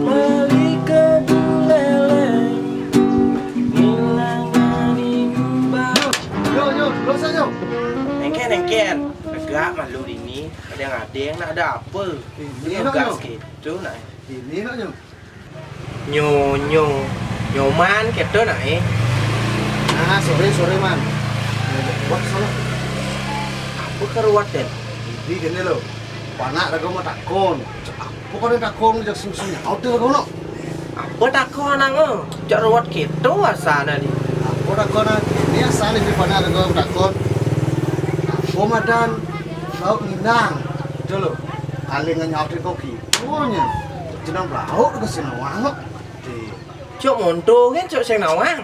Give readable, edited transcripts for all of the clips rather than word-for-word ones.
Malika bulele ngilangani mbak. Yo, dosa yo. Engken, agak malu ini. Kadang-kadang nak ada apa? Ini Gas nak gitu nak. Ini nak yo. Nyoman gitu nak. Nah, sore man. Buat sana. Apa keruat den? Ini gini lo. Panak dah kau mah takon. Apa kau dah takon jak sung-sung nyaut dah kau nak. Apa takon nang? Cak ruat gitu asana di. Apa takon nak? Ini asal ini panak dah kau takon. Apa madan laut minang. Itu lo. Aling nyaut di koki. Punya. Jenang laut ke sini wang. Cok monto kan cok sing nawang.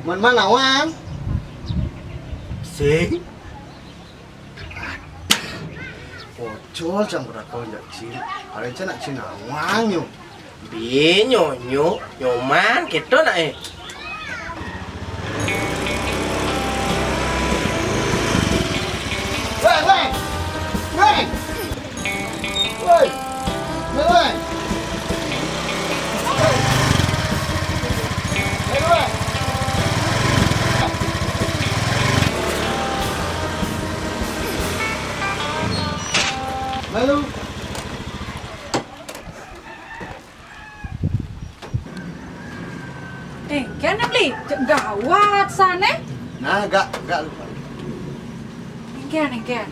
Man awang. Sing. Pocol jang berakau jak cil. Hari cina cina awang yo. Bi nyoman gitu nak. Woi. Halo. Kan beli gawat sana. Nah, gak lupa. Kan.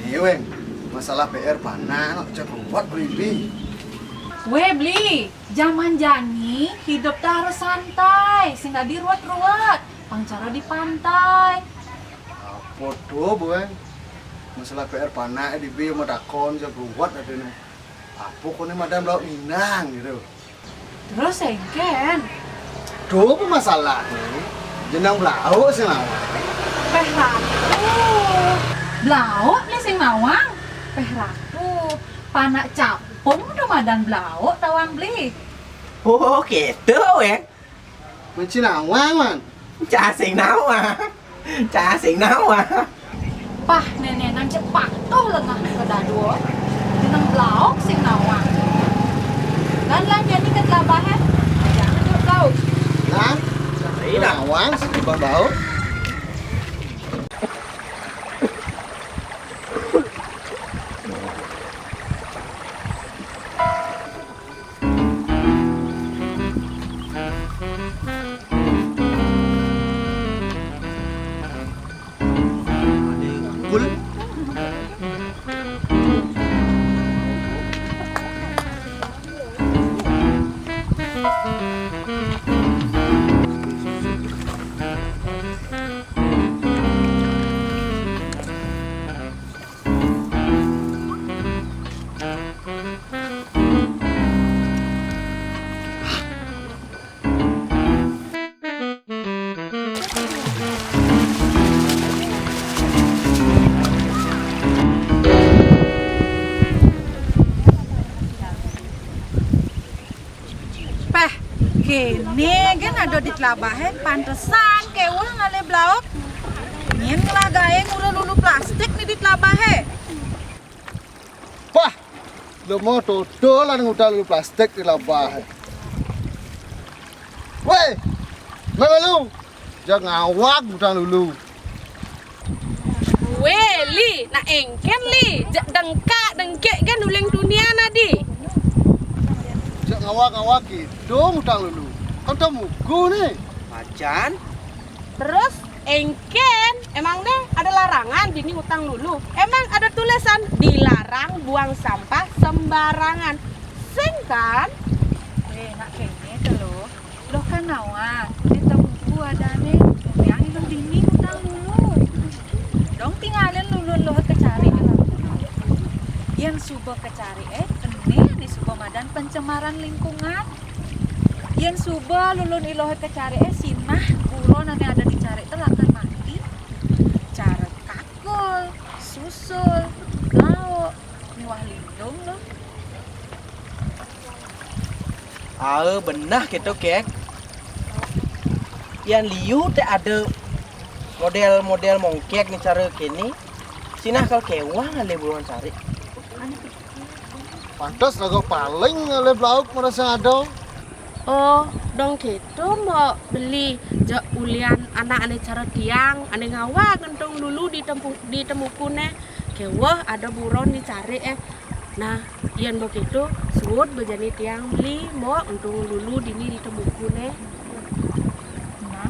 Nih, weng. Masalah PR panah, nak cek buat beli. Weh beli, zaman jani hidup tak harus santai, sehingga diruat-ruat, pangcara di pantai. Apa tuh, weng? Masalah PR panah di bi mau dakon cek buat ada nih. Apa kau nih madam laut minang gitu. Terus kan, Tuh apa masalah nih? Jenang belau sih lah. peh ratu, blau nih sing nawang, peh ratu, panak capung Ramadan blau tawang beli. Oh gitu ya. Mencin awang man. Cha sing nawang. Pah nenek nang cepak tuh lengah ke dadu, jenang blau sing nawang. Dan jadi ketelabahan, jangan duduk blau. Nah, Iya. awang sih di bau. Kul. Peh, kene kan ada di telabahe pantesan kewa ngale blaok. Nyen lagae udah lulu plastik nih di telabahe. Pah, lo mau todolan ngutal lu plastik di labah. Weh, mana lu? Jangan ngawak ngutal lulu. Weli, nak engken li, dengkek kan ulang dunia nadi. Jangan ngawak gitu ngutal lulu. Kan tamu gue nih. Macan. Terus engken, emang deh ada larangan dini utang lulu. Emang ada tulisan dilarang buang sampah sembarangan. Sing kan? Nak kene telo. Lo kan nawa, di tempu adane yang itu dini utang lulu. Dong tinggalin lulu lo kecari yang subuh kecari ini di subuh madan pencemaran lingkungan. Yang subuh lulun iloh kecari sinah buron yang ada dicari itu akan mati. Cara kakul, susul, lau, niwah lindung lo. Benah gitu kek. Yang liu teh ada model mongkek nih cara kini. Sinah kalau kewang ale buruan cari. Pantas lagu paling oleh belauk merasa ada. Oh, dong gitu mau beli jak ulian anak ane cara tiang, ane ngawa gentong dulu ditemukune. Kewah ada buron dicari Nah, ian begitu suut bejani tiang beli mau untung dulu dini ditemukune. Nah,